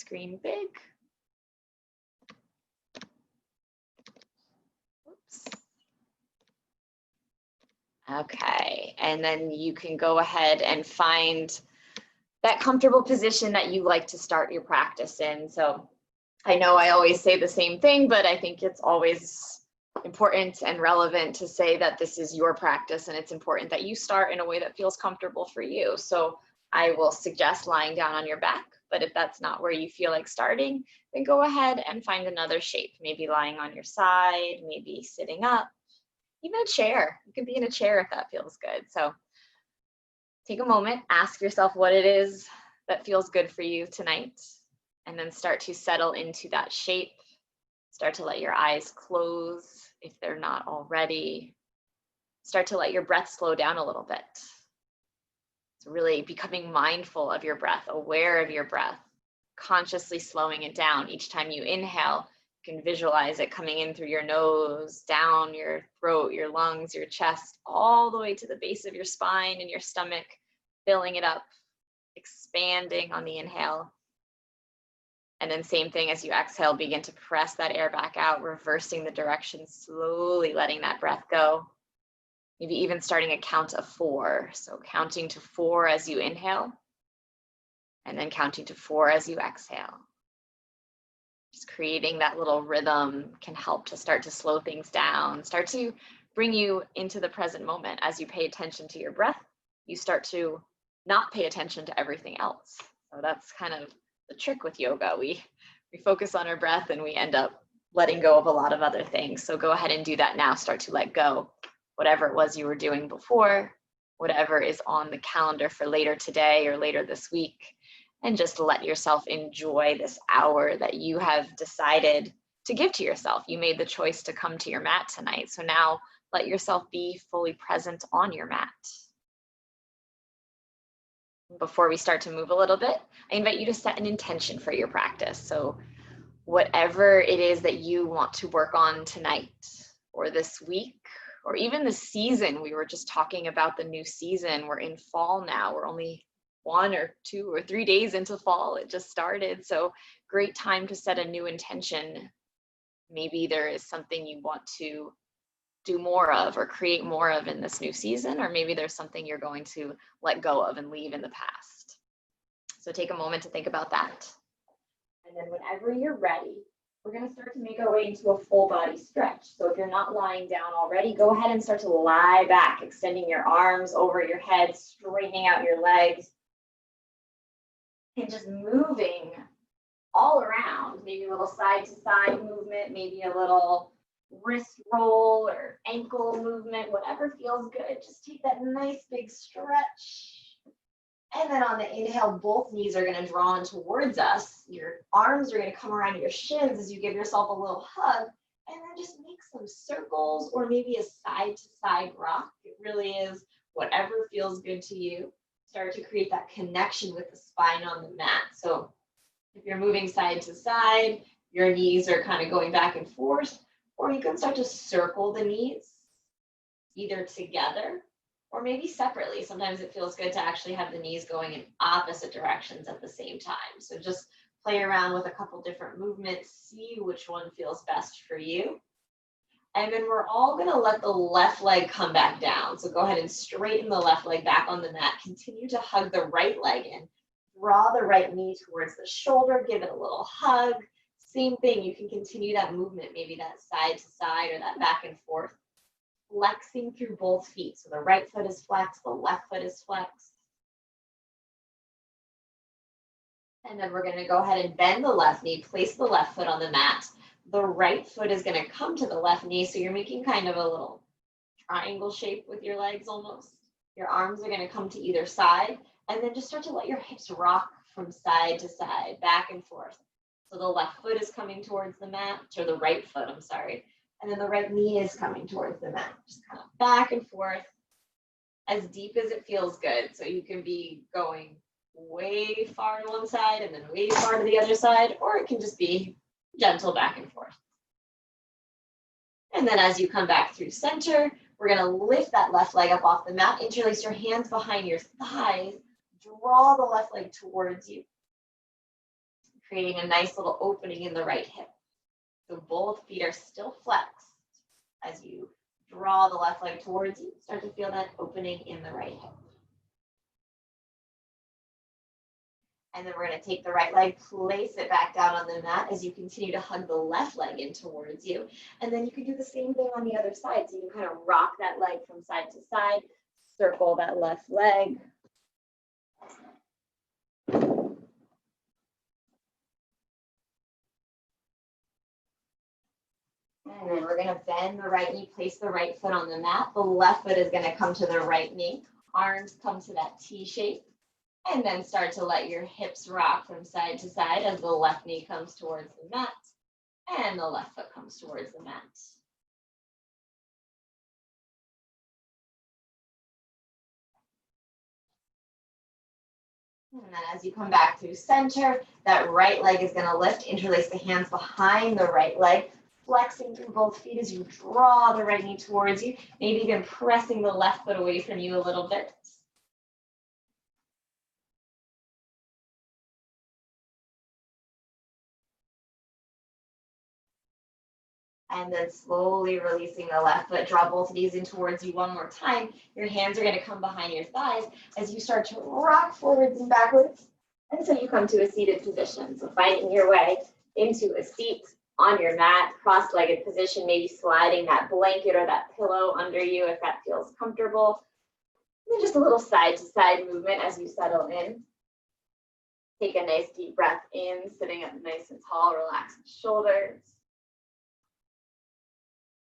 screen big. Oops. Okay, and then you can go ahead and find that comfortable position that you like to start your practice in. So I know I always say the same thing, but I think it's always important and relevant to say that this is your practice and it's important that you start in a way that feels comfortable for you. So I will suggest lying down on your back, but if that's not where you feel like starting, then go ahead and find another shape, maybe lying on your side, maybe sitting up, even a chair. You can be in a chair if that feels good. So take a moment, ask yourself what it is that feels good for you tonight, and then start to settle into that shape. Start to let your eyes close if they're not already. Start to let your breath slow down a little bit. So really becoming mindful of your breath, aware of your breath, consciously slowing it down. Each time you inhale, you can visualize it coming in through your nose, down your throat, your lungs, your chest, all the way to the base of your spine and your stomach, filling it up, expanding on the inhale. And then same thing as you exhale, begin to press that air back out, reversing the direction, slowly letting that breath go. Maybe even starting a count of 4. So counting to 4 as you inhale, and then counting to 4 as you exhale. Just creating that little rhythm can help to start to slow things down, start to bring you into the present moment. As you pay attention to your breath, you start to not pay attention to everything else. So that's kind of the trick with yoga. We focus on our breath and we end up letting go of a lot of other things. So go ahead and do that now. Start to let go whatever it was you were doing before, whatever is on the calendar for later today or later this week, and just let yourself enjoy this hour that you have decided to give to yourself. You made the choice to come to your mat tonight. So now let yourself be fully present on your mat. Before we start to move a little bit, I invite you to set an intention for your practice. So whatever it is that you want to work on tonight or this week, or even the season. We were just talking about the new season. We're in fall now. We're only 1 or 2 or 3 days into fall. It just started. So great time to set a new intention. Maybe there is something you want to do more of or create more of in this new season, or maybe there's something you're going to let go of and leave in the past. So take a moment to think about that. And then whenever you're ready, we're going to start to make our way into a full body stretch. So if you're not lying down already, go ahead and start to lie back, extending your arms over your head, straightening out your legs, and just moving all around. Maybe a little side to side movement, maybe a little wrist roll or ankle movement, whatever feels good. Just take that nice big stretch. And then on the inhale, both knees are going to draw in towards us. Your arms are going to come around your shins as you give yourself a little hug. And then just make some circles or maybe a side-to-side rock. It really is whatever feels good to you. Start to create that connection with the spine on the mat. So if you're moving side to side, your knees are kind of going back and forth, or you can start to circle the knees either together or maybe separately. Sometimes it feels good to actually have the knees going in opposite directions at the same time. So just play around with a couple different movements, see which one feels best for you. And then we're all gonna let the left leg come back down. So go ahead and straighten the left leg back on the mat. Continue to hug the right leg in. Draw the right knee towards the shoulder, give it a little hug. Same thing, you can continue that movement, maybe that side to side or that back and forth. Flexing through both feet. So the right foot is flexed, the left foot is flexed. And then we're going to go ahead and bend the left knee, place the left foot on the mat. The right foot is going to come to the left knee. So you're making kind of a little triangle shape with your legs almost. Your arms are going to come to either side. And then just start to let your hips rock from side to side, back and forth. So the left foot is coming towards the mat, or the right foot, I'm sorry. And then the right knee is coming towards the mat. Just kind of back and forth as deep as it feels good. So you can be going way far to one side and then way far to the other side, or it can just be gentle back and forth. And then as you come back through center, we're going to lift that left leg up off the mat, interlace your hands behind your thighs, draw the left leg towards you. creating a nice little opening in the right hip. So both feet are still flexed. As you draw the left leg towards you, start to feel that opening in the right hip. And then we're going to take the right leg, place it back down on the mat as you continue to hug the left leg in towards you. And then you can do the same thing on the other side. So you can kind of rock that leg from side to side, circle that left leg. And then we're going to bend the right knee, place the right foot on the mat. The left foot is going to come to the right knee. Arms come to that T shape. And then start to let your hips rock from side to side as the left knee comes towards the mat and the left foot comes towards the mat. And then as you come back to center, that right leg is going to lift, interlace the hands behind the right leg, flexing through both feet as you draw the right knee towards you, maybe even pressing the left foot away from you a little bit. And then slowly releasing the left foot, draw both knees in towards you one more time. Your hands are going to come behind your thighs as you start to rock forwards and backwards until you come to a seated position. So finding your way into a seat on your mat, cross-legged position, maybe sliding that blanket or that pillow under you if that feels comfortable. And then just a little side-to-side movement as you settle in. Take a nice deep breath in, sitting up nice and tall, relax the shoulders.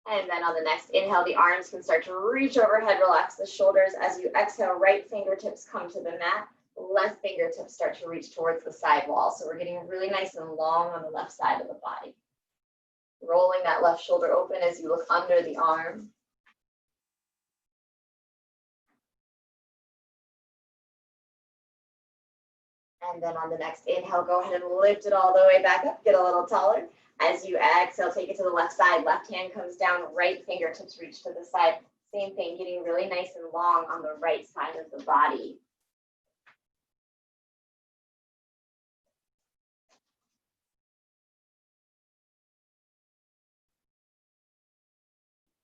And then on the next inhale, the arms can start to reach overhead, relax the shoulders. As you exhale, right fingertips come to the mat, left fingertips start to reach towards the side wall. So we're getting really nice and long on the left side of the body. Rolling that left shoulder open as you look under the arm. And then on the next inhale, go ahead and lift it all the way back up, get a little taller. As you exhale, take it to the left side. Left hand comes down, right fingertips reach to the side. Same thing, getting really nice and long on the right side of the body.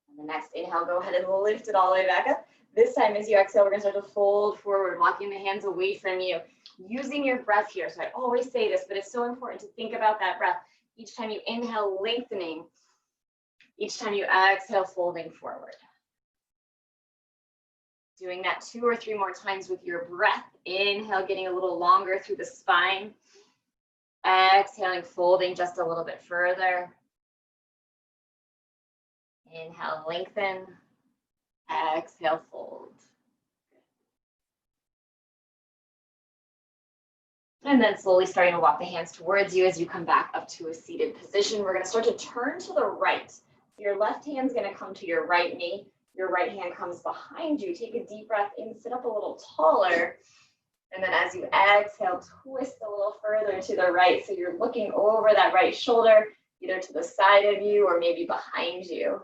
On the next inhale, go ahead and lift it all the way back up. This time as you exhale, we're going to start to fold forward, walking the hands away from you, using your breath here. So I always say this, but it's so important to think about that breath. Each time you inhale, lengthening. Each time you exhale, folding forward. Doing that 2 or 3 more times with your breath. Inhale, getting a little longer through the spine. Exhaling, folding just a little bit further. Inhale, lengthen. Exhale, fold. And then slowly starting to walk the hands towards you as you come back up to a seated position. We're going to start to turn to the right. Your left hand's going to come to your right knee. Your right hand comes behind you. Take a deep breath in, sit up a little taller. And then as you exhale, twist a little further to the right. So you're looking over that right shoulder, either to the side of you or maybe behind you.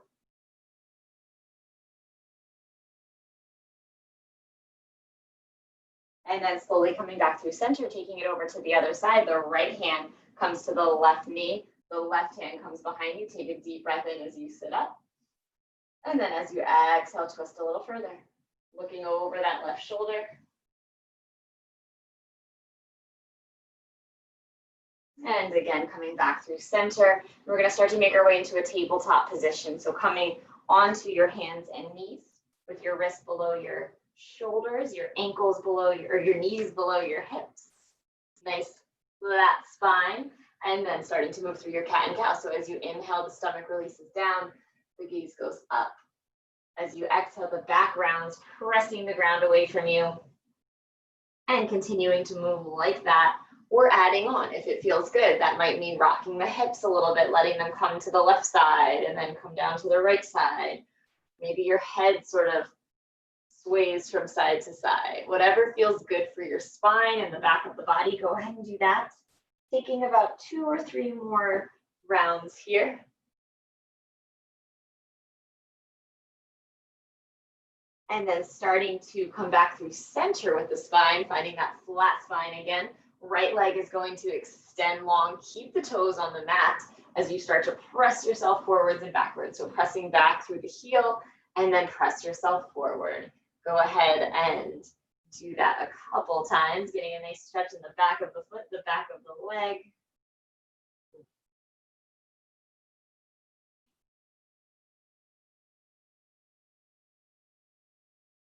And then slowly coming back through center, taking it over to the other side. The right hand comes to the left knee. The left hand comes behind you. Take a deep breath in as you sit up. And then as you exhale, twist a little further. Looking over that left shoulder. And again, coming back through center. We're going to start to make our way into a tabletop position. So coming onto your hands and knees with your wrists below your shoulders, your ankles below your knees below your hips. Nice flat spine. And then starting to move through your cat and cow. So as you inhale, the stomach releases down, the gaze goes up. As you exhale, the back rounds, pressing the ground away from you. And continuing to move like that, or adding on if it feels good. That might mean rocking the hips a little bit, letting them come to the left side and then come down to the right side. Maybe your head sort of sways from side to side. Whatever feels good for your spine and the back of the body, go ahead and do that. Taking about 2 or 3 more rounds here. And then starting to come back through center with the spine, finding that flat spine again. Right leg is going to extend long. Keep the toes on the mat as you start to press yourself forwards and backwards. So pressing back through the heel and then press yourself forward. Go ahead and do that a couple times, getting a nice stretch in the back of the foot, the back of the leg.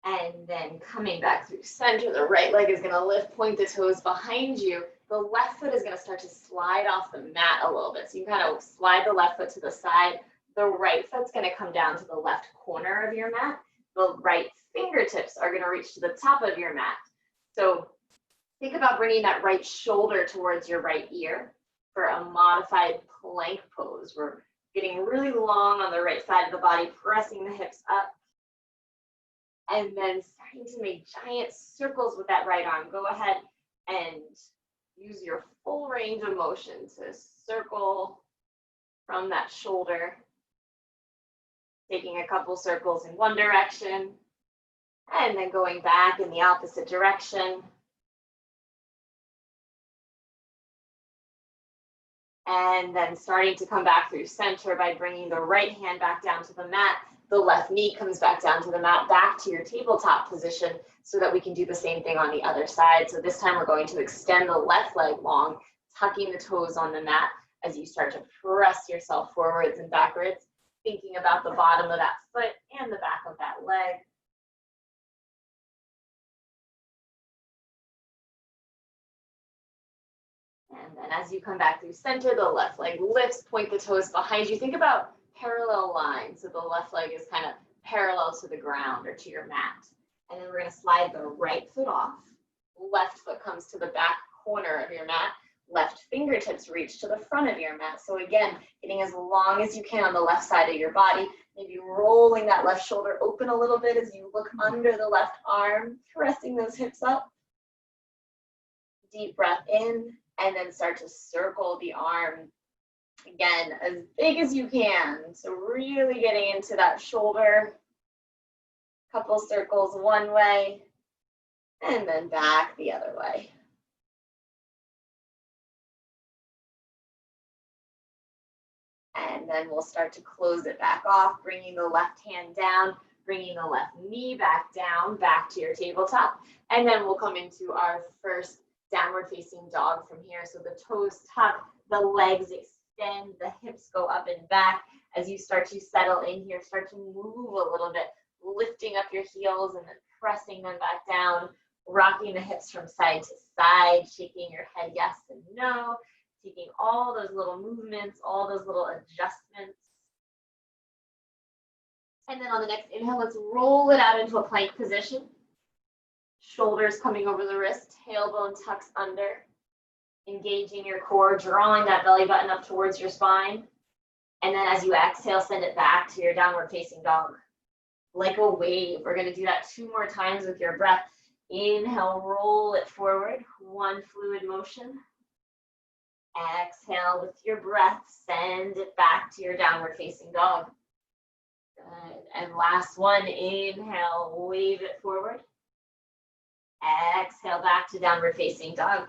And then coming back through center, the right leg is going to lift, point the toes behind you. The left foot is going to start to slide off the mat a little bit. So you kind of slide the left foot to the side. The right foot's going to come down to the left corner of your mat. The right fingertips are going to reach to the top of your mat. So think about bringing that right shoulder towards your right ear for a modified plank pose. We're getting really long on the right side of the body, pressing the hips up. And then starting to make giant circles with that right arm. Go ahead and use your full range of motion to circle from that shoulder. Taking a couple circles in one direction and then going back in the opposite direction. And then starting to come back through center by bringing the right hand back down to the mat. The left knee comes back down to the mat, back to your tabletop position so that we can do the same thing on the other side. So this time we're going to extend the left leg long, tucking the toes on the mat as you start to press yourself forwards and backwards, thinking about the bottom of that foot and the back of that leg. And then as you come back through center, the left leg lifts, point the toes behind you. Think about parallel lines. So the left leg is kind of parallel to the ground or to your mat. And then we're going to slide the right foot off. Left foot comes to the back corner of your mat. Left fingertips reach to the front of your mat. So again, getting as long as you can on the left side of your body. Maybe rolling that left shoulder open a little bit as you look under the left arm, pressing those hips up. Deep breath in, and then start to circle the arm. Again, as big as you can. So really getting into that shoulder. Couple circles one way, and then back the other way. And then we'll start to close it back off, bringing the left hand down, bringing the left knee back down, back to your tabletop. And then we'll come into our first downward facing dog from here. So the toes tuck, the legs extend, the hips go up and back. As you start to settle in here, start to move a little bit, lifting up your heels and then pressing them back down, rocking the hips from side to side, shaking your head yes and no, taking all those little movements, all those little adjustments. And then on the next inhale, let's roll it out into a plank position. Shoulders coming over the wrist, tailbone tucks under, engaging your core, drawing that belly button up towards your spine. And then as you exhale, send it back to your downward facing dog. Like a wave. We're going to do that 2 more times with your breath. Inhale, roll it forward, one fluid motion. Exhale with your breath, send it back to your downward facing dog. Good. And last one, inhale, wave it forward. Exhale back to downward facing dog.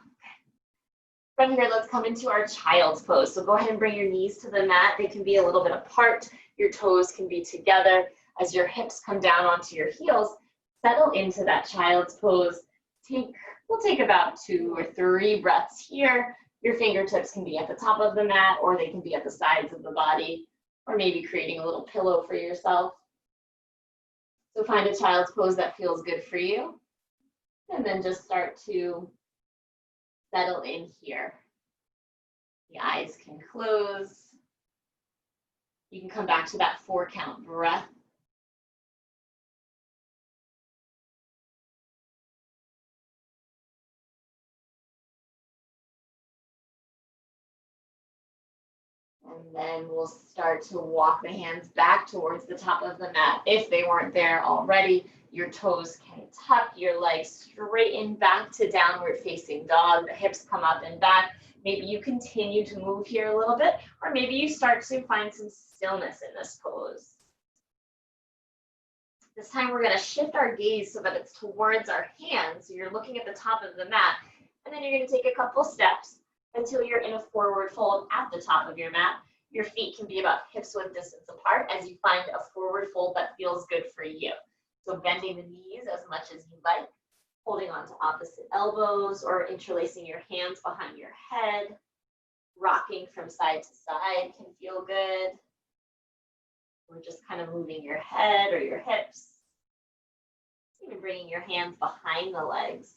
From here, let's come into our child's pose. So go ahead and bring your knees to the mat. They can be a little bit apart. Your toes can be together. As your hips come down onto your heels, settle into that child's pose. We'll take about 2 or 3 breaths here. Your fingertips can be at the top of the mat, or they can be at the sides of the body, or maybe creating a little pillow for yourself. So find a child's pose that feels good for you. And then just start to settle in here. The eyes can close. You can come back to that 4-count breath. And then we'll start to walk the hands back towards the top of the mat. If they weren't there already, your toes can tuck, your legs straighten back to downward facing dog. The hips come up and back. Maybe you continue to move here a little bit, or maybe you start to find some stillness in this pose. This time we're going to shift our gaze so that it's towards our hands. So you're looking at the top of the mat. And then you're going to take a couple steps until you're in a forward fold at the top of your mat. Your feet can be about hips width distance apart as you find a forward fold that feels good for you. So bending the knees as much as you like, holding on to opposite elbows or interlacing your hands behind your head. Rocking from side to side can feel good. Or just kind of moving your head or your hips. Even bringing your hands behind the legs.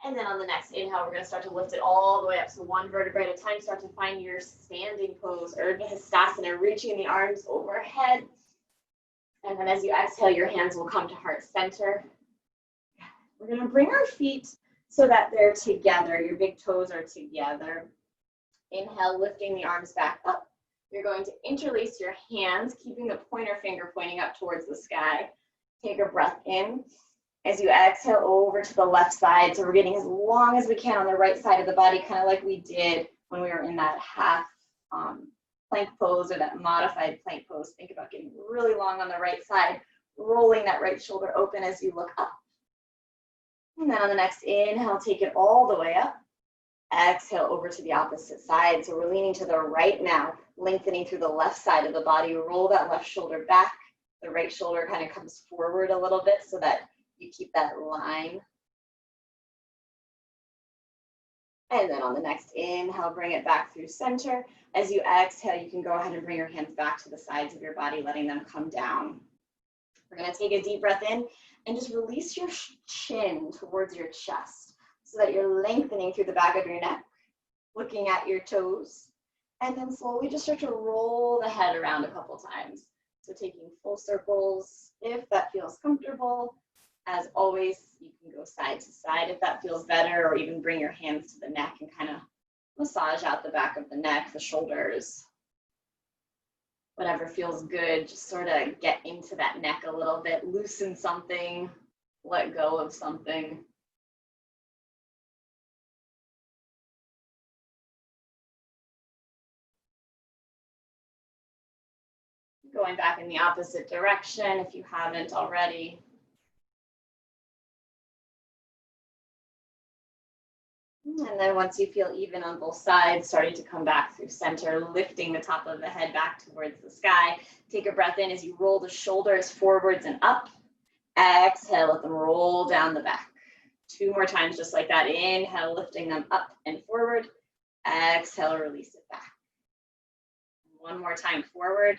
And then on the next inhale, we're going to start to lift it all the way up. So one vertebrae at a time, start to find your standing pose, Urdhva Hastasana, reaching the arms overhead. And then as you exhale, your hands will come to heart center. We're going to bring our feet so that they're together. Your big toes are together. Inhale, lifting the arms back up. You're going to interlace your hands, keeping the pointer finger pointing up towards the sky. Take a breath in. As you exhale over to the left side, so we're getting as long as we can on the right side of the body, kind of like we did when we were in that half plank pose or that modified plank pose. Think about getting really long on the right side, rolling that right shoulder open as you look up. And then on the next inhale, take it all the way up. Exhale over to the opposite side. So we're leaning to the right now, lengthening through the left side of the body. Roll that left shoulder back. The right shoulder kind of comes forward a little bit so that you keep that line. And then on the next inhale, bring it back through center. As you exhale, you can go ahead and bring your hands back to the sides of your body, letting them come down. We're going to take a deep breath in and just release your chin towards your chest so that you're lengthening through the back of your neck, looking at your toes. And then slowly just start to roll the head around a couple times. So taking full circles if that feels comfortable. As always, you can go side to side if that feels better, or even bring your hands to the neck and kind of massage out the back of the neck, the shoulders. Whatever feels good, just sort of get into that neck a little bit, loosen something, let go of something. Going back in the opposite direction if you haven't already. And then once you feel even on both sides, starting to come back through center, lifting the top of the head back towards the sky. Take a breath in as you roll the shoulders forwards and up. Exhale, let them roll down the back. 2 more times just like that. Inhale, lifting them up and forward. Exhale, release it back. 1 more time forward.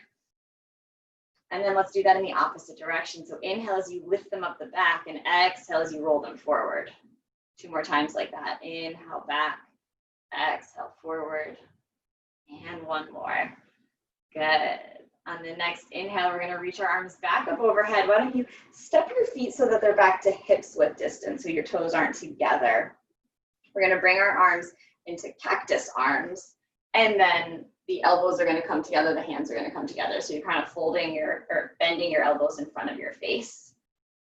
And then let's do that in the opposite direction. So inhale as you lift them up the back, and exhale as you roll them forward. 2 more times like that. Inhale back, exhale forward, and 1 more. Good. On the next inhale, we're going to reach our arms back up overhead. Why don't you step your feet so that they're back to hips width distance, so your toes aren't together. We're going to bring our arms into cactus arms, and then the elbows are going to come together, the hands are going to come together. So you're kind of folding or bending your elbows in front of your face.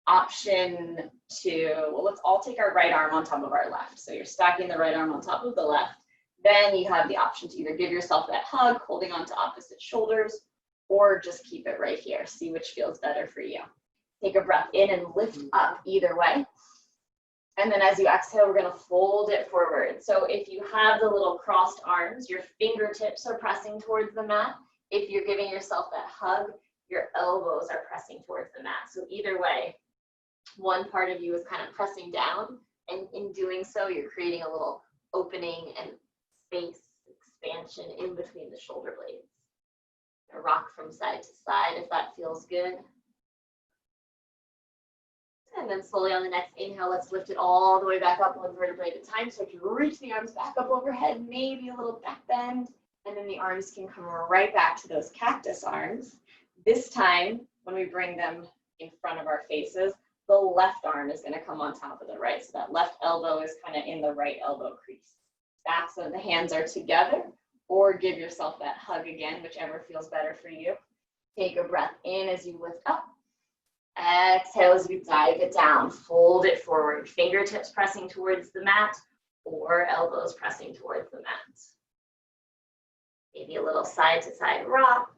Option 2, well, let's all take our right arm on top of our left. So you're stacking the right arm on top of the left. Then you have the option to either give yourself that hug, holding on to opposite shoulders, or just keep it right here. See which feels better for you. Take a breath in and lift up either way. And then as you exhale, we're going to fold it forward. So if you have the little crossed arms, your fingertips are pressing towards the mat. If you're giving yourself that hug, your elbows are pressing towards the mat. So either way, one part of you is kind of pressing down, and in doing so, you're creating a little opening and space expansion in between the shoulder blades. Rock from side to side if that feels good. And then slowly on the next inhale, let's lift it all the way back up, 1 vertebrae at a time. So if you reach the arms back up overhead, maybe a little back bend, and then the arms can come right back to those cactus arms. This time, when we bring them in front of our faces, the left arm is going to come on top of the right. So that left elbow is kind of in the right elbow crease. Back so the hands are together, or give yourself that hug again, whichever feels better for you. Take a breath in as you lift up. Exhale as you dive it down. Fold it forward. Fingertips pressing towards the mat, or elbows pressing towards the mat. Maybe a little side to side rock.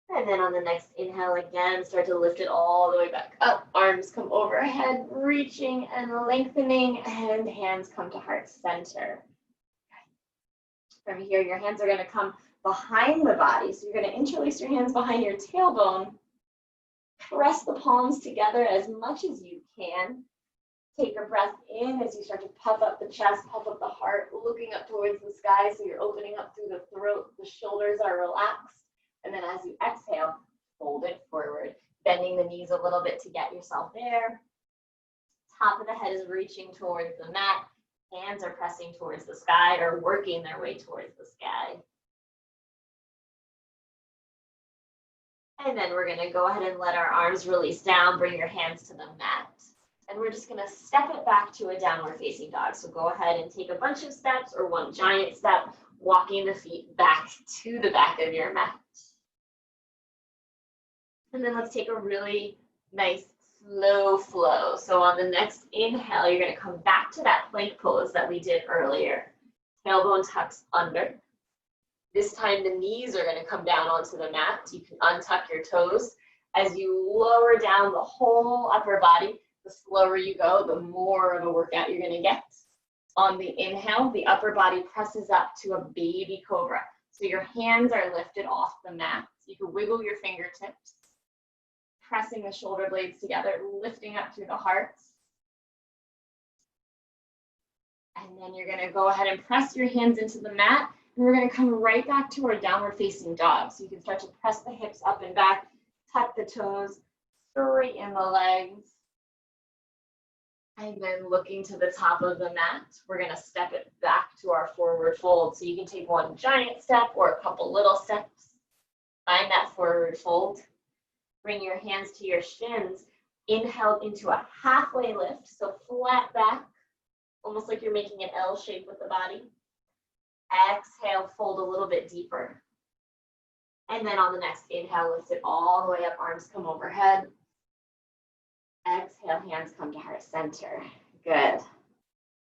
And then on the next inhale, again, start to lift it all the way back up. Arms come overhead, reaching and lengthening, and hands come to heart center. From here, your hands are going to come behind the body. So you're going to interlace your hands behind your tailbone. Press the palms together as much as you can. Take a breath in as you start to puff up the chest, puff up the heart, looking up towards the sky. So you're opening up through the throat. The shoulders are relaxed. And then as you exhale, fold it forward, bending the knees a little bit to get yourself there. Top of the head is reaching towards the mat. Hands are pressing towards the sky or working their way towards the sky. And then we're going to go ahead and let our arms release down, bring your hands to the mat. And we're just going to step it back to a downward facing dog. So go ahead and take a bunch of steps or one giant step, walking the feet back to the back of your mat. And then let's take a really nice slow flow. So on the next inhale, you're going to come back to that plank pose that we did earlier. Tailbone tucks under. This time the knees are going to come down onto the mat. You can untuck your toes. As you lower down the whole upper body, the slower you go, the more of a workout you're going to get. On the inhale, the upper body presses up to a baby cobra. So your hands are lifted off the mat. You can wiggle your fingertips, pressing the shoulder blades together, lifting up through the heart. And then you're going to go ahead and press your hands into the mat. And we're going to come right back to our downward facing dog. So you can start to press the hips up and back, tuck the toes, straighten the legs. And then looking to the top of the mat, we're going to step it back to our forward fold. So you can take one giant step or a couple little steps. Find that forward fold. Bring your hands to your shins. Inhale into a halfway lift, so flat back, almost like you're making an L shape with the body. Exhale, fold a little bit deeper. And then on the next inhale, lift it all the way up, arms come overhead. Exhale, hands come to heart center. Good.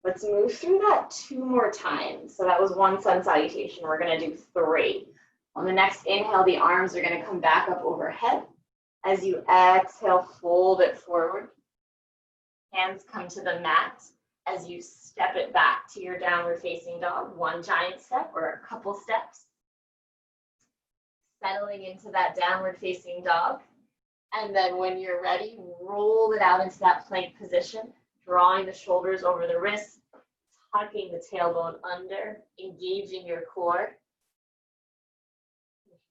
Let's move through that 2 more times. So that was 1 sun salutation. We're going to do 3. On the next inhale, the arms are going to come back up overhead. As you exhale, fold it forward. Hands come to the mat. As you step it back to your downward facing dog, 1 giant step or a couple steps. Settling into that downward facing dog. And then when you're ready, roll it out into that plank position, drawing the shoulders over the wrists, tucking the tailbone under, engaging your core.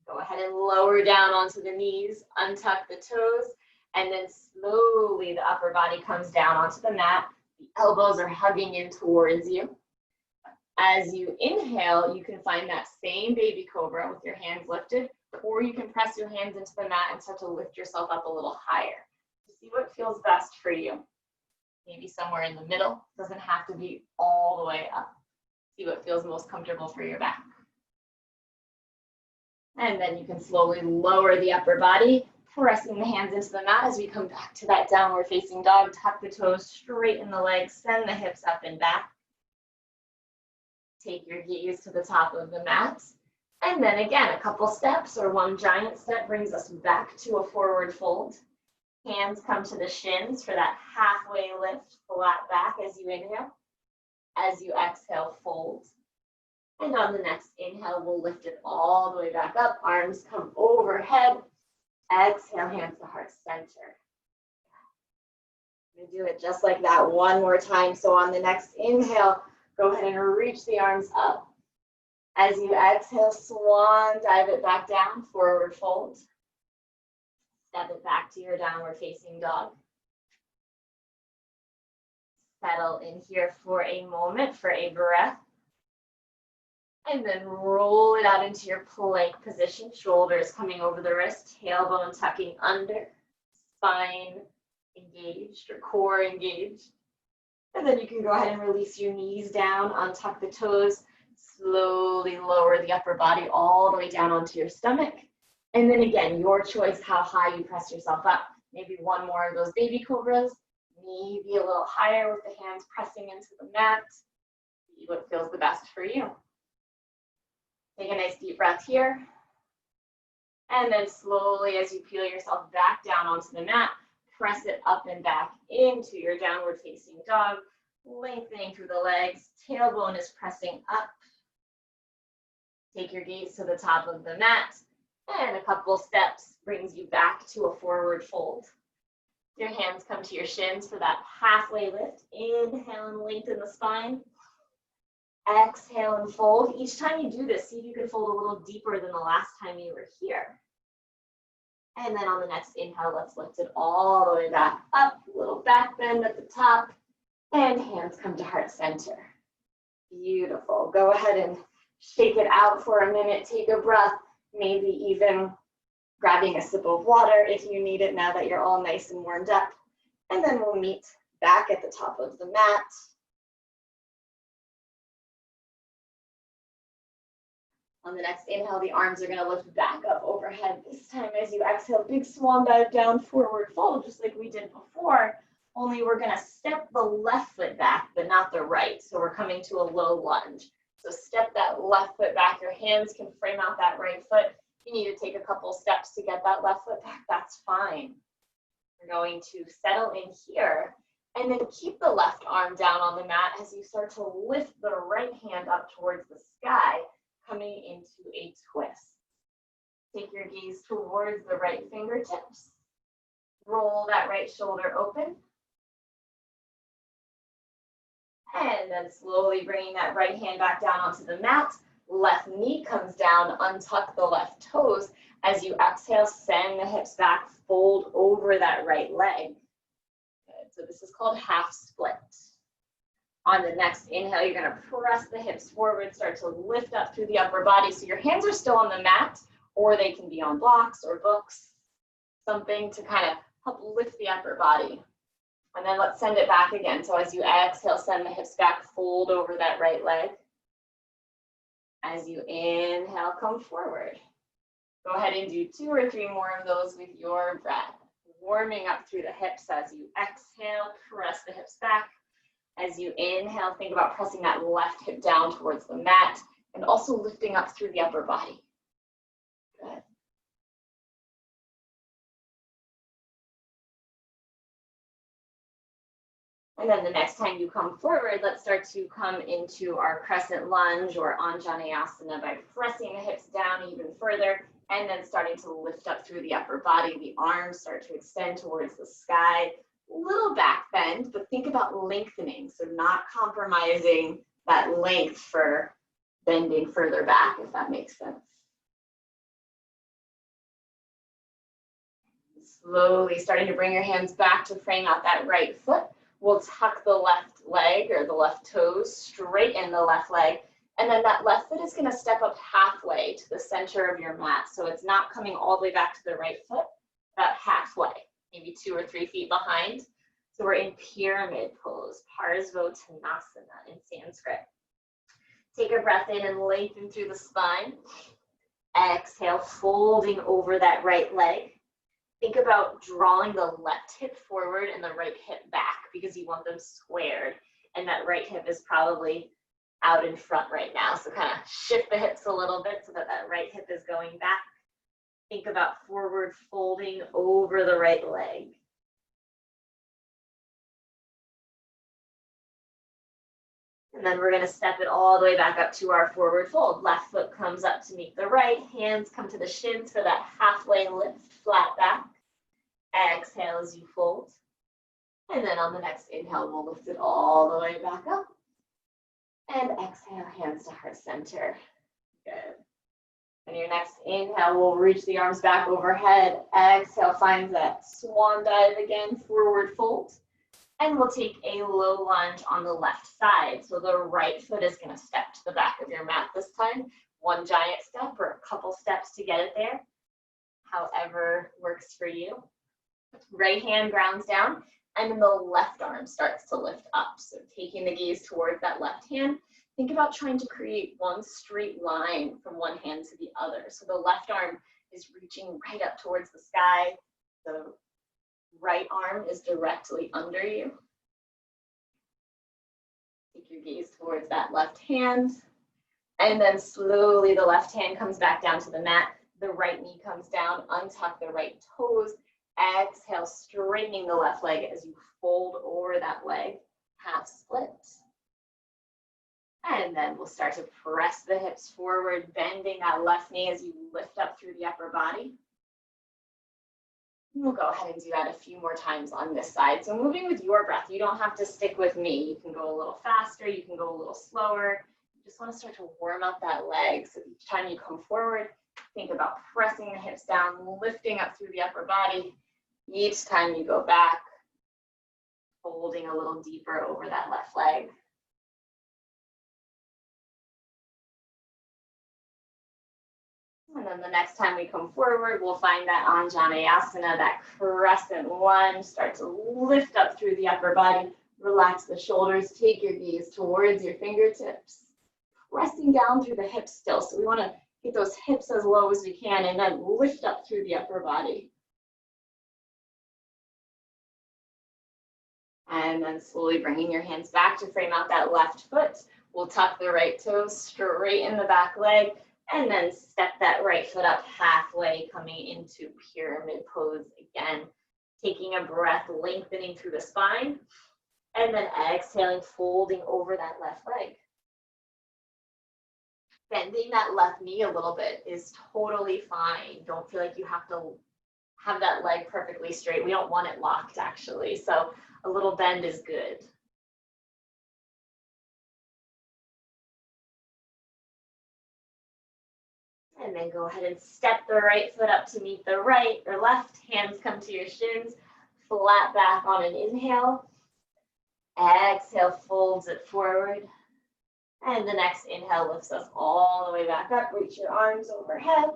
Go ahead and lower down onto the knees, untuck the toes, and then slowly the upper body comes down onto the mat. The elbows are hugging in towards you. As you inhale, you can find that same baby cobra with your hands lifted, or you can press your hands into the mat and start to lift yourself up a little higher. See what feels best for you. Maybe somewhere in the middle. Doesn't have to be all the way up. See what feels most comfortable for your back. And then you can slowly lower the upper body, pressing the hands into the mat as we come back to that downward facing dog. Tuck the toes, straighten the legs, send the hips up and back. Take your gaze to the top of the mat. And then again, a couple steps or 1 giant step brings us back to a forward fold. Hands come to the shins for that halfway lift, flat back as you inhale. As you exhale, fold. And on the next inhale, we'll lift it all the way back up. Arms come overhead. Exhale, hands to heart center. We do it just like that 1 more time. So on the next inhale, go ahead and reach the arms up. As you exhale, swan, dive it back down, forward fold. Step it back to your downward facing dog. Settle in here for a moment, for a breath. And then roll it out into your plank position. Shoulders coming over the wrist, tailbone tucking under, spine engaged or core engaged. And then you can go ahead and release your knees down, untuck the toes, slowly lower the upper body all the way down onto your stomach. And then again, your choice how high you press yourself up. Maybe 1 more of those baby cobras, maybe a little higher with the hands pressing into the mat. See what feels the best for you. Take a nice deep breath here. And then slowly, as you peel yourself back down onto the mat, press it up and back into your downward facing dog, lengthening through the legs. Tailbone is pressing up. Take your gaze to the top of the mat, and a couple steps brings you back to a forward fold. Your hands come to your shins for that halfway lift. Inhale and lengthen the spine. Exhale and fold. Each time you do this, see if you can fold a little deeper than the last time you were here. And then on the next inhale, let's lift it all the way back up. A little back bend at the top. And hands come to heart center. Beautiful. Go ahead and shake it out for a minute. Take a breath. Maybe even grabbing a sip of water if you need it now that you're all nice and warmed up. And then we'll meet back at the top of the mat. On the next inhale, the arms are going to lift back up overhead. This time as you exhale, big swan dive down, forward fold, just like we did before. Only we're going to step the left foot back, but not the right. So we're coming to a low lunge. So step that left foot back. Your hands can frame out that right foot. If you need to take a couple steps to get that left foot back, that's fine. We're going to settle in here and then keep the left arm down on the mat as you start to lift the right hand up towards the sky, coming into a twist. Take your gaze towards the right fingertips. Roll that right shoulder open. And then slowly bringing that right hand back down onto the mat. Left knee comes down, untuck the left toes. As you exhale, send the hips back, fold over that right leg. Good. So this is called half split. On the next inhale, you're going to press the hips forward, start to lift up through the upper body. So your hands are still on the mat, or they can be on blocks or books, something to kind of help lift the upper body. And then let's send it back again. So as you exhale, send the hips back, fold over that right leg. As you inhale, come forward. Go ahead and do 2 or 3 more of those with your breath. Warming up through the hips as you exhale, press the hips back. As you inhale, think about pressing that left hip down towards the mat and also lifting up through the upper body. Good. And then the next time you come forward, let's start to come into our crescent lunge or Anjaneyasana by pressing the hips down even further and then starting to lift up through the upper body. The arms start to extend towards the sky. Little back bend, but think about lengthening. So not compromising that length for bending further back, if that makes sense. Slowly starting to bring your hands back to frame out that right foot. We'll tuck the left leg or the left toes, straighten the left leg, and then that left foot is going to step up halfway to the center of your mat. So it's not coming all the way back to the right foot, about halfway, maybe 2 or 3 feet behind. So we're in pyramid pose, Parsvottanasana in Sanskrit. Take a breath in and lengthen through the spine. Exhale, folding over that right leg. Think about drawing the left hip forward and the right hip back because you want them squared. And that right hip is probably out in front right now. So kind of shift the hips a little bit so that that right hip is going back. Think about forward folding over the right leg. And then we're going to step it all the way back up to our forward fold. Left foot comes up to meet the right. Hands come to the shins for that halfway lift, flat back. Exhale as you fold. And then on the next inhale, we'll lift it all the way back up. And exhale, hands to heart center. Good. And your next inhale, we'll reach the arms back overhead. Exhale, find that swan dive again, forward fold. And we'll take a low lunge on the left side. So the right foot is going to step to the back of your mat this time. One giant step or a couple steps to get it there. However works for you. Right hand grounds down, and then the left arm starts to lift up. So taking the gaze towards that left hand, think about trying to create one straight line from one hand to the other. So the left arm is reaching right up towards the sky. The right arm is directly under you. Take your gaze towards that left hand. And then slowly the left hand comes back down to the mat. The right knee comes down, untuck the right toes. Exhale, straightening the left leg as you fold over that leg, half split. And then we'll start to press the hips forward, bending that left knee as you lift up through the upper body. We'll go ahead and do that a few more times on this side. So moving with your breath, you don't have to stick with me. You can go a little faster, you can go a little slower. You just want to start to warm up that leg. So each time you come forward, think about pressing the hips down, lifting up through the upper body. Each time you go back, folding a little deeper over that left leg. And then the next time we come forward, we'll find that Anjaneyasana, that crescent lunge. Start to lift up through the upper body. Relax the shoulders. Take your gaze towards your fingertips. Pressing down through the hips still. So we want to get those hips as low as we can and then lift up through the upper body. And then slowly bringing your hands back to frame out that left foot. We'll tuck the right toes, straighten the back leg, and then step that right foot up halfway, coming into pyramid pose again. Taking a breath, lengthening through the spine, and then exhaling, folding over that left leg. Bending that left knee a little bit is totally fine. Don't feel like you have to have that leg perfectly straight. We don't want it locked, actually. So a little bend is good. And then go ahead and step the right foot up to meet the right or left. Hands come to your shins. Flat back on an inhale. Exhale, folds it forward. And the next inhale lifts us all the way back up. Reach your arms overhead.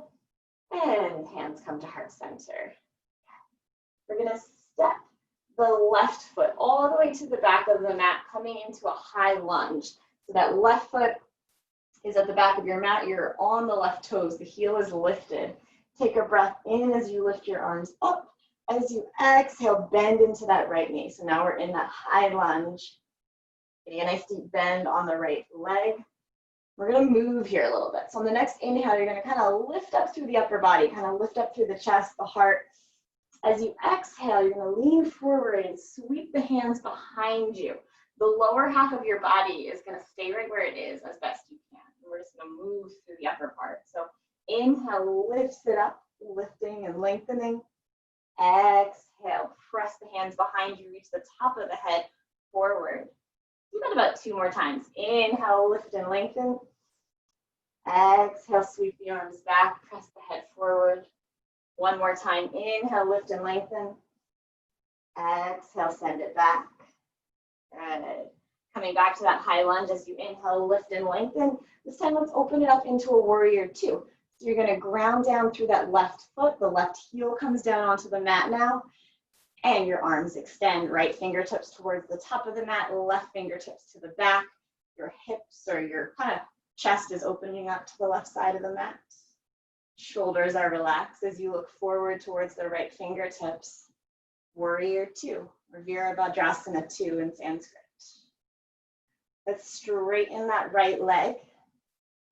And hands come to heart center. We're going to step the left foot all the way to the back of the mat, coming into a high lunge. So that left foot is at the back of your mat. You're on the left toes. The heel is lifted. Take a breath in as you lift your arms up. As you exhale, bend into that right knee. So now we're in that high lunge. Getting a nice deep bend on the right leg. We're going to move here a little bit. So on the next inhale, you're going to kind of lift up through the upper body, kind of lift up through the chest, the heart. As you exhale, you're going to lean forward and sweep the hands behind you. The lower half of your body is going to stay right where it is as best you can. We're just going to move through the upper part. So inhale, lifts it up, lifting and lengthening. Exhale, press the hands behind you, reach the top of the head forward. Do that about 2 more times. Inhale, lift and lengthen. Exhale, sweep the arms back, press the head forward. 1 more time. Inhale, lift and lengthen. Exhale, send it back. Good. Coming back to that high lunge as you inhale, lift and lengthen. This time, let's open it up into a warrior 2. So you're going to ground down through that left foot. The left heel comes down onto the mat now. And your arms extend, right fingertips towards the top of the mat, left fingertips to the back. Your hips or your kind of chest is opening up to the left side of the mat. Shoulders are relaxed as you look forward towards the right fingertips. Warrior 2, or Virabhadrasana 2 in Sanskrit. Let's straighten that right leg.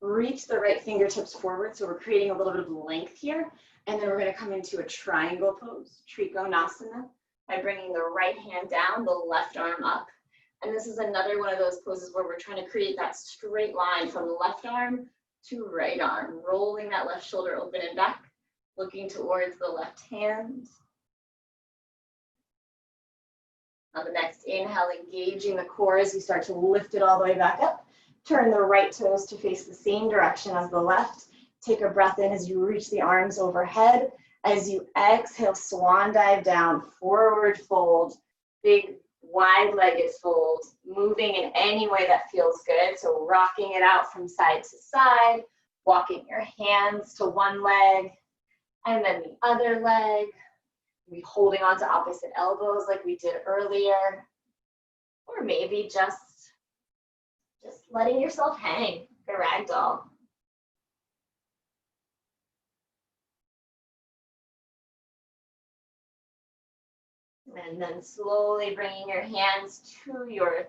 Reach the right fingertips forward, so we're creating a little bit of length here. And then we're going to come into a triangle pose, Trikonasana, by bringing the right hand down, the left arm up. And this is another one of those poses where we're trying to create that straight line from left arm to right arm, rolling that left shoulder open and back, looking towards the left hand. On the next inhale, engaging the core as you start to lift it all the way back up. Turn the right toes to face the same direction as the left. Take a breath in as you reach the arms overhead. As you exhale, swan dive down, forward fold, big wide-legged fold, moving in any way that feels good. So rocking it out from side to side, walking your hands to one leg and then the other leg. Maybe holding on to opposite elbows like we did earlier. Or maybe just letting yourself hang, like a ragdoll. And then slowly bringing your hands to your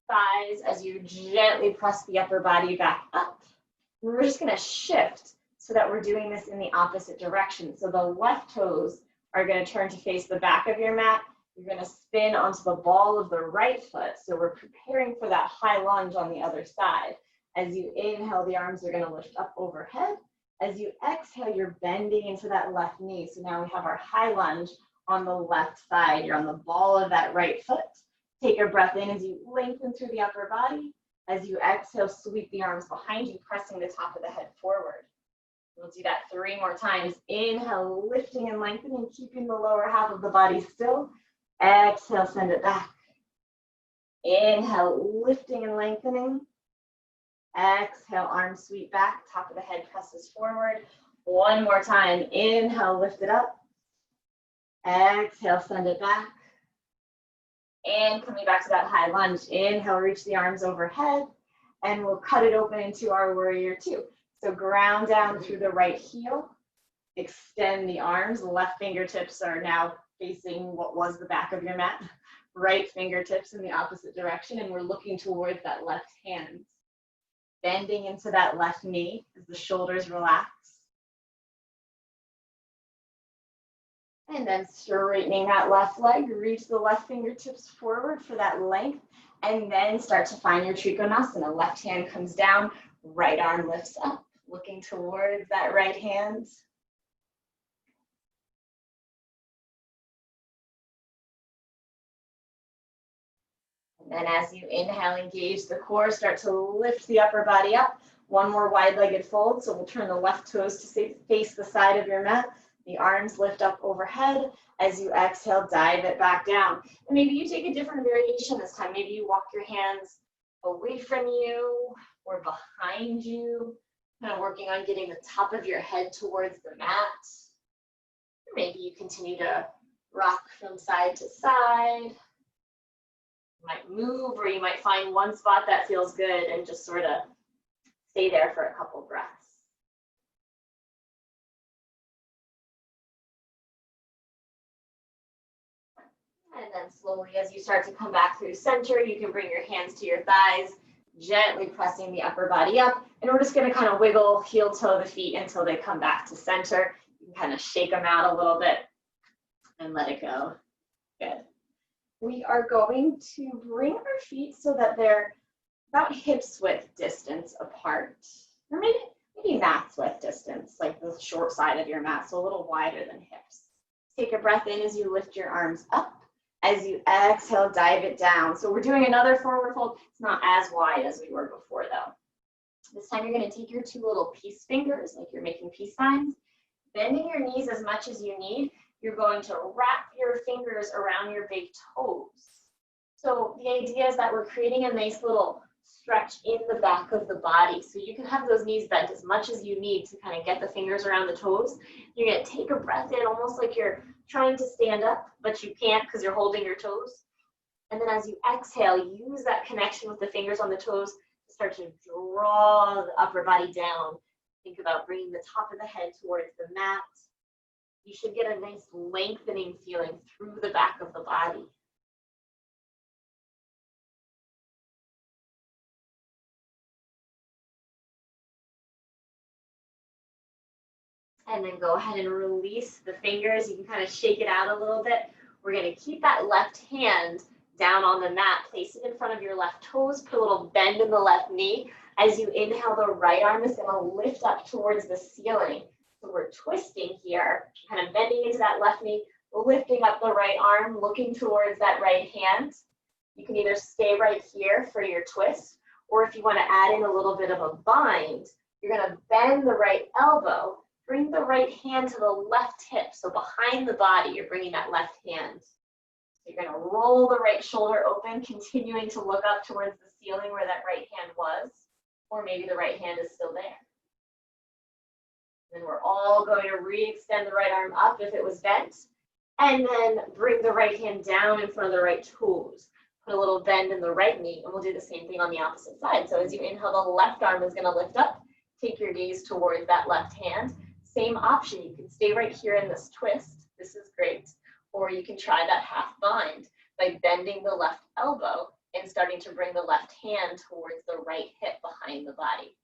thighs as you gently press the upper body back up. We're just going to shift. so that we're doing this in the opposite direction. So the left toes are going to turn to face the back of your mat. You're going to spin onto the ball of the right foot. So we're preparing for that high lunge on the other side. As you inhale, the arms are going to lift up overhead. As you exhale, you're bending into that left knee. So now we have our high lunge on the left side. You're on the ball of that right foot. Take a breath in as you lengthen through the upper body. As you exhale, sweep the arms behind you, pressing the top of the head forward. We'll do that 3 more times. Inhale, lifting and lengthening, keeping the lower half of the body still. Exhale, send it back. Inhale, lifting and lengthening. Exhale, arms sweep back, top of the head presses forward. 1 more time. Inhale, lift it up. Exhale, send it back. And coming back to that high lunge. Inhale, reach the arms overhead. And we'll cut it open into our warrior 2. So ground down through the right heel. Extend the arms. Left fingertips are now facing what was the back of your mat. Right fingertips in the opposite direction. And we're looking towards that left hand. Bending into that left knee as the shoulders relax. And then straightening that left leg, reach the left fingertips forward for that length, and then start to find your Trikonasana. Left hand comes down, right arm lifts up, looking towards that right hand. And then as you inhale, engage the core, start to lift the upper body up. 1 more wide-legged fold, so we'll turn the left toes to face the side of your mat. The arms lift up overhead. As you exhale, dive it back down. And maybe you take a different variation this time. Maybe you walk your hands away from you or behind you, kind of working on getting the top of your head towards the mat. Or maybe you continue to rock from side to side. You might move, or you might find one spot that feels good and just sort of stay there for a couple breaths. And then slowly, as you start to come back through center, you can bring your hands to your thighs, gently pressing the upper body up. And we're just going to kind of wiggle heel toe the feet until they come back to center. You can kind of shake them out a little bit and let it go. Good. We are going to bring our feet so that they're about hips width distance apart, or maybe mat width distance, like the short side of your mat, so a little wider than hips. Take a breath in as you lift your arms up. As you exhale, dive it down. So we're doing another forward fold. It's not as wide as we were before though. This time you're going to take your 2 little peace fingers, like you're making peace signs, bending your knees as much as you need. You're going to wrap your fingers around your big toes. So the idea is that we're creating a nice little stretch in the back of the body. So you can have those knees bent as much as you need to kind of get the fingers around the toes. You're going to take a breath in, almost like you're trying to stand up, but you can't because you're holding your toes. And then as you exhale, use that connection with the fingers on the toes to start to draw the upper body down. Think about bringing the top of the head towards the mat. You should get a nice lengthening feeling through the back of the body. And then go ahead and release the fingers. You can kind of shake it out a little bit. We're going to keep that left hand down on the mat. Place it in front of your left toes. Put a little bend in the left knee. As you inhale, the right arm is going to lift up towards the ceiling. So we're twisting here, kind of bending into that left knee, lifting up the right arm, looking towards that right hand. You can either stay right here for your twist, or if you want to add in a little bit of a bind, you're going to bend the right elbow. Bring the right hand to the left hip. So behind the body, you're bringing that left hand. So you're going to roll the right shoulder open, continuing to look up towards the ceiling where that right hand was, or maybe the right hand is still there. Then we're all going to re-extend the right arm up if it was bent, and then bring the right hand down in front of the right toes. Put a little bend in the right knee, and we'll do the same thing on the opposite side. So as you inhale, the left arm is going to lift up. Take your gaze towards that left hand. Same option, you can stay right here in this twist. This is great. Or you can try that half bind by bending the left elbow and starting to bring the left hand towards the right hip behind the body.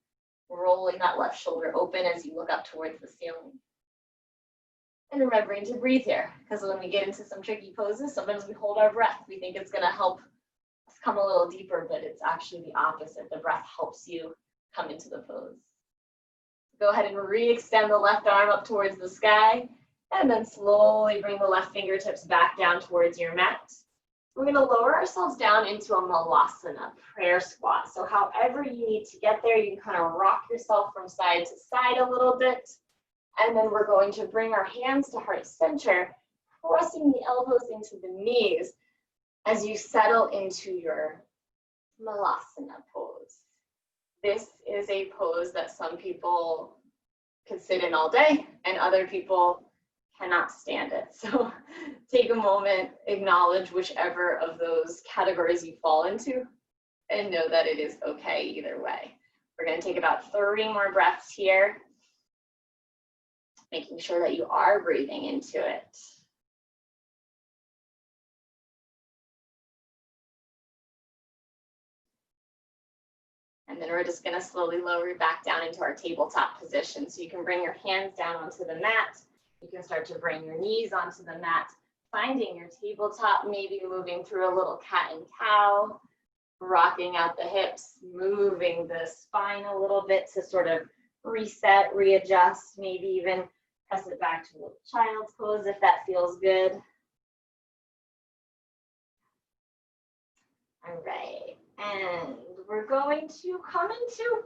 rolling that left shoulder open as you look up towards the ceiling. And remembering to breathe here, because when we get into some tricky poses, sometimes we hold our breath. We think it's gonna help us come a little deeper, but it's actually the opposite. The breath helps you come into the pose. Go ahead and re-extend the left arm up towards the sky, and then slowly bring the left fingertips back down towards your mat. We're gonna lower ourselves down into a malasana, prayer squat. So however you need to get there, you can kind of rock yourself from side to side a little bit. And then we're going to bring our hands to heart center, pressing the elbows into the knees as you settle into your malasana pose. This is a pose that some people could sit in all day and other people cannot stand it. So take a moment, acknowledge whichever of those categories you fall into, and know that it is okay either way. We're going to take about 3 more breaths here, making sure that you are breathing into it. And then we're just going to slowly lower you back down into our tabletop position. So you can bring your hands down onto the mat. You can start to bring your knees onto the mat, finding your tabletop, maybe moving through a little cat and cow, rocking out the hips, moving the spine a little bit to sort of reset, readjust, maybe even press it back to a little child's pose if that feels good. All right, and we're going to come into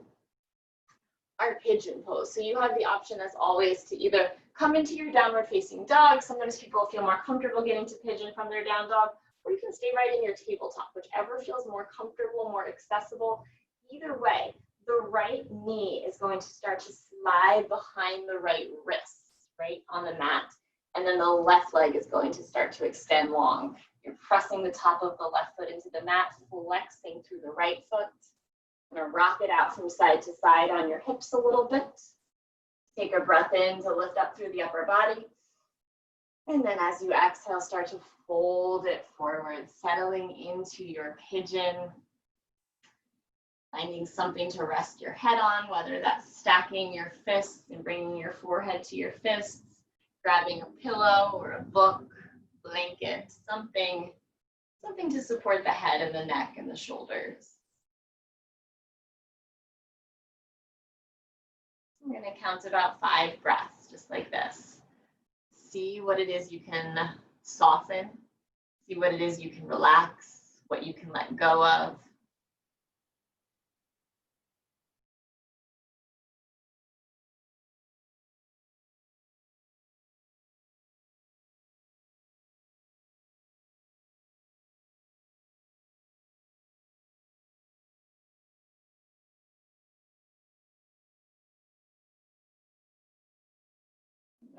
our pigeon pose. So you have the option as always to either come into your downward facing dog. Sometimes people feel more comfortable getting to pigeon from their down dog, or you can stay right in your tabletop, whichever feels more comfortable, more accessible. Either way, the right knee is going to start to slide behind the right wrist, right on the mat. And then the left leg is going to start to extend long. You're pressing the top of the left foot into the mat, flexing through the right foot. I'm gonna rock it out from side to side on your hips a little bit. Take a breath in to lift up through the upper body. And then as you exhale, start to fold it forward, settling into your pigeon. Finding something to rest your head on, whether that's stacking your fists and bringing your forehead to your fists, grabbing a pillow or a book, blanket, something to support the head and the neck and the shoulders. I'm going to count about 5 breaths, just like this. See what it is you can soften. See what it is you can relax, what you can let go of.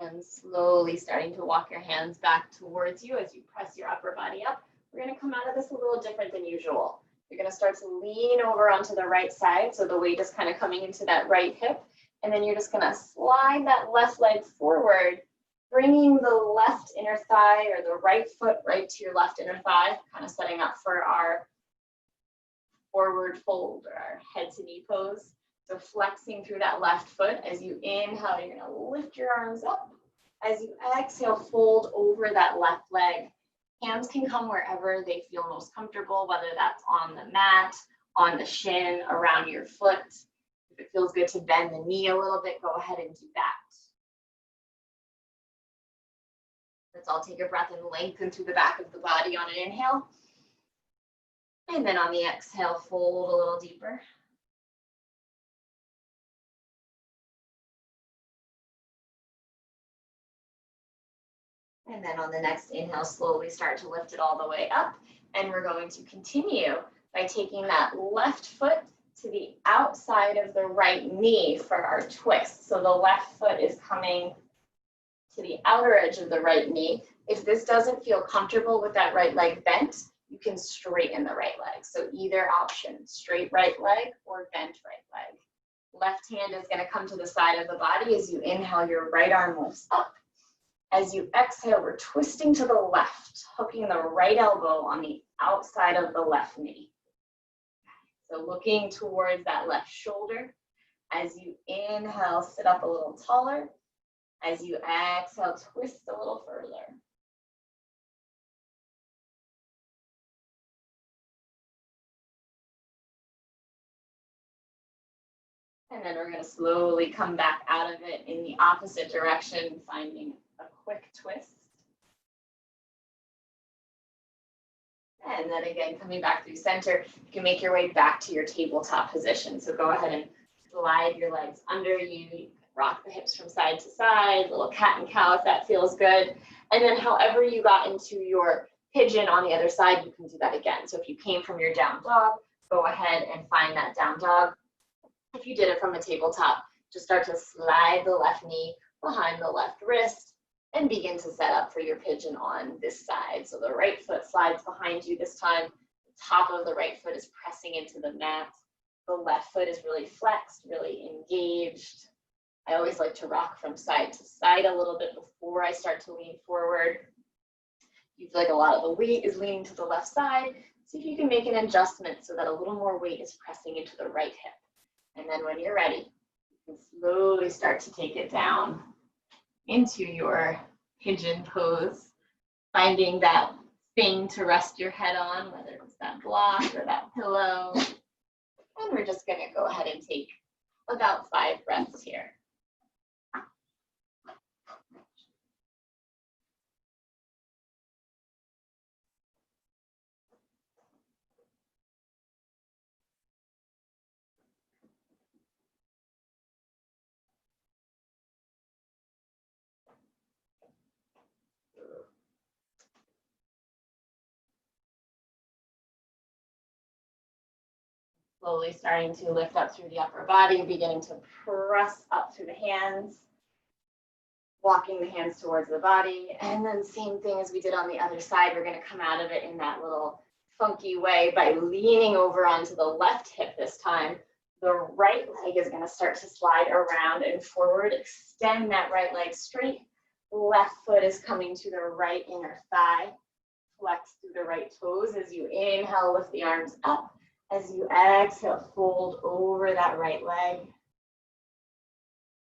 And slowly starting to walk your hands back towards you as you press your upper body up. We're going to come out of this a little different than usual. You're going to start to lean over onto the right side, so the weight is kind of coming into that right hip. And then you're just going to slide that left leg forward, bringing the left inner thigh or the right foot right to your left inner thigh, kind of setting up for our forward fold or our head to knee pose. So flexing through that left foot. As you inhale, you're going to lift your arms up. As you exhale, fold over that left leg. Hands can come wherever they feel most comfortable, whether that's on the mat, on the shin, around your foot. If it feels good to bend the knee a little bit, go ahead and do that. Let's all take a breath and lengthen through the back of the body on an inhale. And then on the exhale, fold a little deeper. And then on the next inhale, slowly start to lift it all the way up. And we're going to continue by taking that left foot to the outside of the right knee for our twist. So the left foot is coming to the outer edge of the right knee. If this doesn't feel comfortable with that right leg bent, you can straighten the right leg. So either option, straight right leg or bent right leg. Left hand is going to come to the side of the body. As you inhale, your right arm lifts up. As you exhale, we're twisting to the left, hooking the right elbow on the outside of the left knee. So looking towards that left shoulder. As you inhale, sit up a little taller. As you exhale, twist a little further. And then we're going to slowly come back out of it in the opposite direction, finding a quick twist. And then again, coming back through center, you can make your way back to your tabletop position. So go ahead and slide your legs under you. You can rock the hips from side to side, little cat and cow if that feels good. And then however you got into your pigeon on the other side, you can do that again. So if you came from your down dog, go ahead and find that down dog. If you did it from a tabletop, just start to slide the left knee behind the left wrist and begin to set up for your pigeon on this side. So the right foot slides behind you this time. The top of the right foot is pressing into the mat. The left foot is really flexed, really engaged. I always like to rock from side to side a little bit before I start to lean forward. You feel like a lot of the weight is leaning to the left side. See if you can make an adjustment so that a little more weight is pressing into the right hip. And then when you're ready, you can slowly start to take it down into your pigeon pose, finding that thing to rest your head on, whether it's that block or that pillow. And we're just going to go ahead and take about 5 breaths here. Slowly starting to lift up through the upper body, beginning to press up through the hands, walking the hands towards the body. And then same thing as we did on the other side, we're going to come out of it in that little funky way by leaning over onto the left hip this time. The right leg is going to start to slide around and forward. Extend that right leg straight. Left foot is coming to the right inner thigh. Flex through the right toes as you inhale, lift the arms up. As you exhale, fold over that right leg.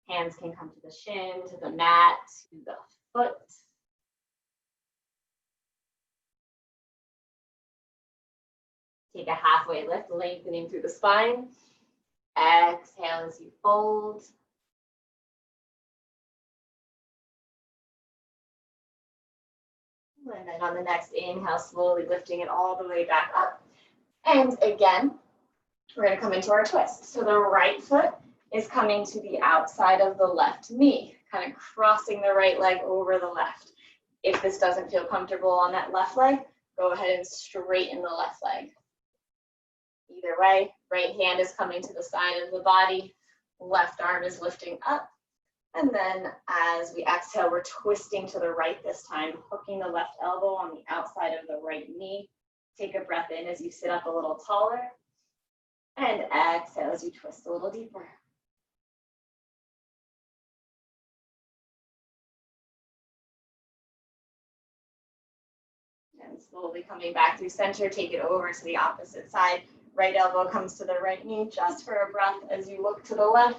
Hands can come to the shin, to the mat, to the foot. Take a halfway lift, lengthening through the spine. Exhale as you fold. And then on the next inhale, slowly lifting it all the way back up. And again, we're going to come into our twist. So the right foot is coming to the outside of the left knee, kind of crossing the right leg over the left. If this doesn't feel comfortable on that left leg, go ahead and straighten the left leg. Either way, right hand is coming to the side of the body, left arm is lifting up. And then as we exhale, we're twisting to the right this time, hooking the left elbow on the outside of the right knee. Take a breath in as you sit up a little taller. And exhale as you twist a little deeper. And slowly coming back through center, take it over to the opposite side. Right elbow comes to the right knee just for a breath as you look to the left.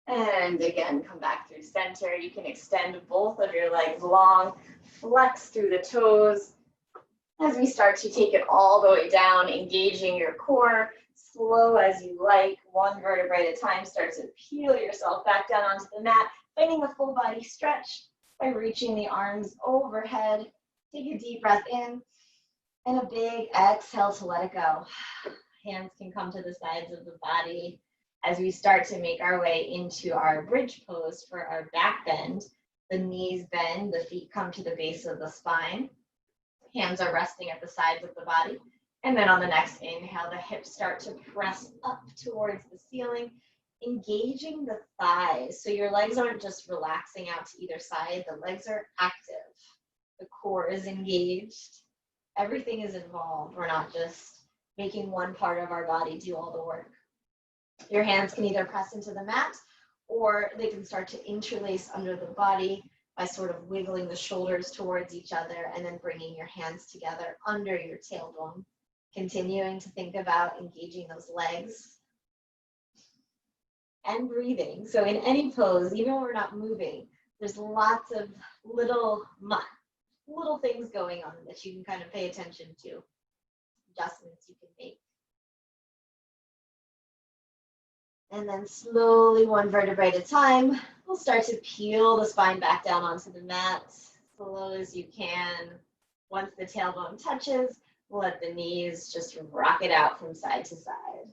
And again, come back through center. You can extend both of your legs long, flex through the toes. As we start to take it all the way down, engaging your core, slow as you like, one vertebrae at a time, start to peel yourself back down onto the mat, finding a full body stretch by reaching the arms overhead. Take a deep breath in and a big exhale to let it go. Hands can come to the sides of the body. As we start to make our way into our bridge pose for our back bend, the knees bend, the feet come to the base of the spine. Hands are resting at the sides of the body. And then on the next inhale, the hips start to press up towards the ceiling, engaging the thighs. So your legs aren't just relaxing out to either side, the legs are active. The core is engaged. Everything is involved. We're not just making one part of our body do all the work. Your hands can either press into the mat or they can start to interlace under the body by sort of wiggling the shoulders towards each other and then bringing your hands together under your tailbone. Continuing to think about engaging those legs and breathing. So in any pose, even when we're not moving, there's lots of little things going on that you can kind of pay attention to, adjustments you can make. And then slowly, one vertebrae at a time, we'll start to peel the spine back down onto the mat, slow as you can. Once the tailbone touches, let the knees just rock it out from side to side.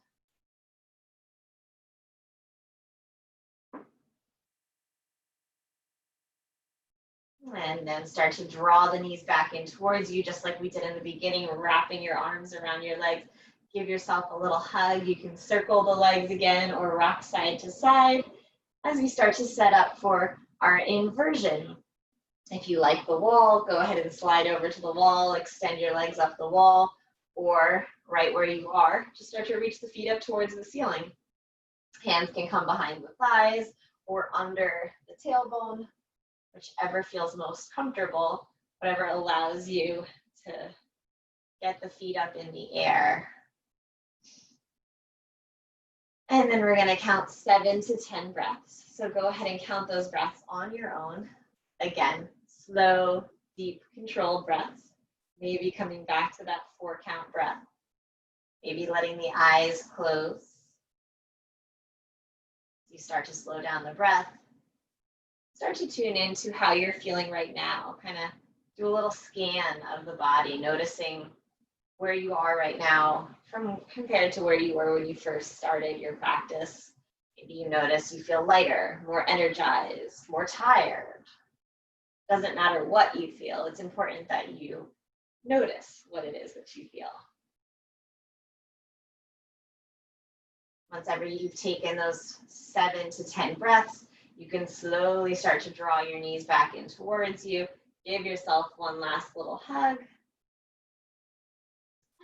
And then start to draw the knees back in towards you, just like we did in the beginning, wrapping your arms around your legs. Give yourself a little hug. You can circle the legs again or rock side to side as we start to set up for our inversion. If you like the wall, go ahead and slide over to the wall, extend your legs up the wall, or right where you are, just start to reach the feet up towards the ceiling. Hands can come behind the thighs or under the tailbone, whichever feels most comfortable, whatever allows you to get the feet up in the air. And then we're going to count 7 to 10 breaths. So go ahead and count those breaths on your own. Again, slow, deep, controlled breaths. Maybe coming back to that 4-count breath. Maybe letting the eyes close. You start to slow down the breath. Start to tune into how you're feeling right now. Kind of do a little scan of the body, noticing where you are right now compared to where you were when you first started your practice. Maybe you notice you feel lighter, more energized, more tired. Doesn't matter what you feel. It's important that you notice what it is that you feel. Once ever you've taken those 7 to 10 breaths, you can slowly start to draw your knees back in towards you. Give yourself one last little hug.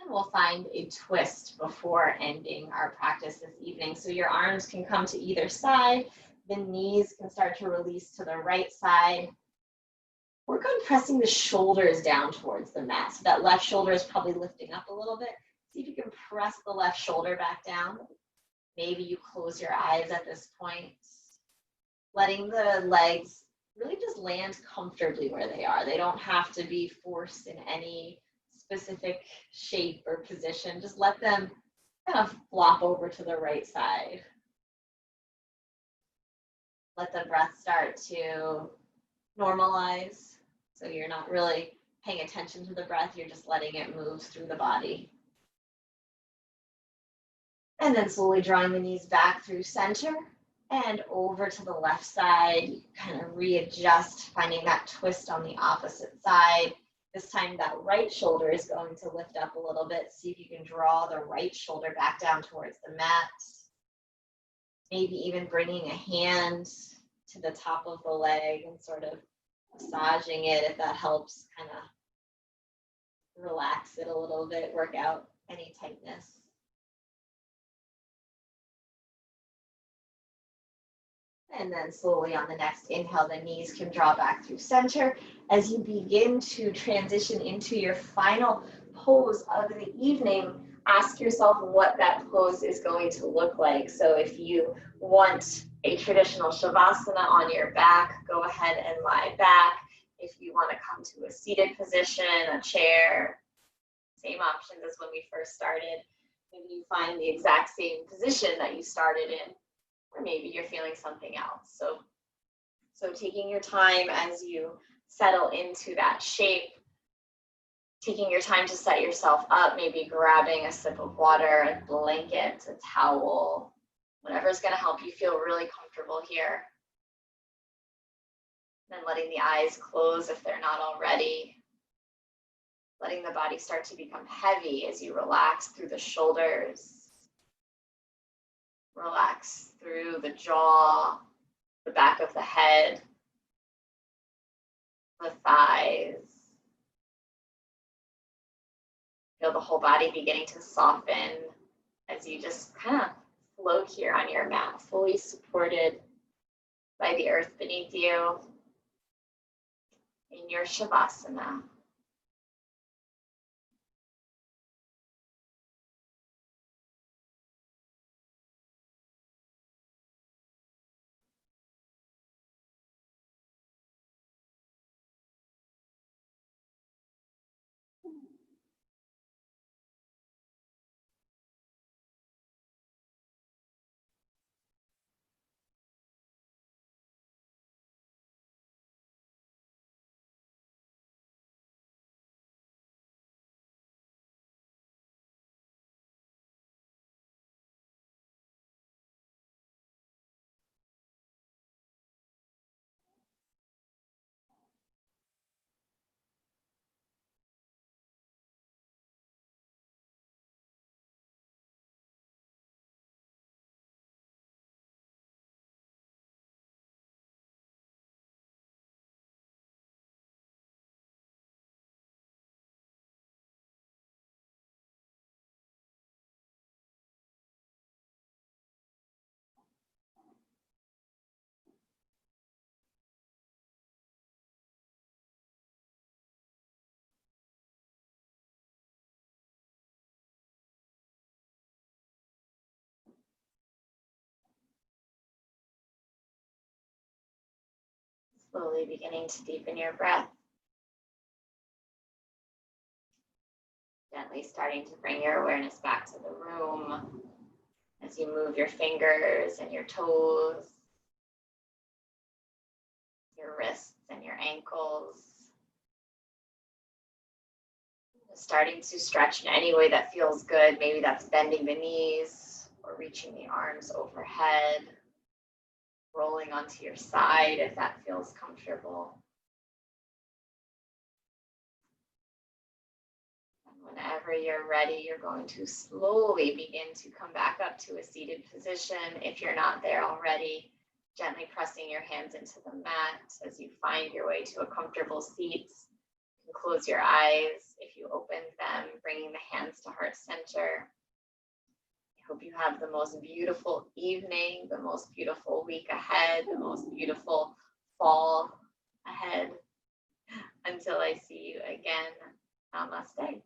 And we'll find a twist before ending our practice this evening. So your arms can come to either side. The knees can start to release to the right side. Work on pressing the shoulders down towards the mat. So that left shoulder is probably lifting up a little bit. See if you can press the left shoulder back down. Maybe you close your eyes at this point. Letting the legs really just land comfortably where they are. They don't have to be forced in any specific shape or position. Just let them kind of flop over to the right side. Let the breath start to normalize. So you're not really paying attention to the breath, you're just letting it move through the body. And then slowly drawing the knees back through center and over to the left side. You kind of readjust, finding that twist on the opposite side. This time that right shoulder is going to lift up a little bit. See if you can draw the right shoulder back down towards the mat. Maybe even bringing a hand to the top of the leg and sort of massaging it if that helps kind of relax it a little bit, work out any tightness. And then slowly on the next inhale, the knees can draw back through center. As you begin to transition into your final pose of the evening, ask yourself what that pose is going to look like. So if you want a traditional shavasana on your back, go ahead and lie back. If you want to come to a seated position, a chair, same options as when we first started. Maybe you find the exact same position that you started in. Or maybe you're feeling something else. So taking your time as you settle into that shape, taking your time to set yourself up, maybe grabbing a sip of water, a blanket, a towel, whatever's going to help you feel really comfortable here. Then letting the eyes close if they're not already. Letting the body start to become heavy as you relax through the shoulders. Relax through the jaw, the back of the head, the thighs. Feel the whole body beginning to soften as you just kind of float here on your mat, fully supported by the earth beneath you in your shavasana. Slowly beginning to deepen your breath. Gently starting to bring your awareness back to the room as you move your fingers and your toes, your wrists and your ankles. Starting to stretch in any way that feels good. Maybe that's bending the knees or reaching the arms overhead, rolling onto your side if that feels comfortable. And whenever you're ready, you're going to slowly begin to come back up to a seated position. If you're not there already, gently pressing your hands into the mat as you find your way to a comfortable seat. You can close your eyes if you opened them, bringing the hands to heart center. I hope you have the most beautiful evening, the most beautiful week ahead, the most beautiful fall ahead. Until I see you again, namaste.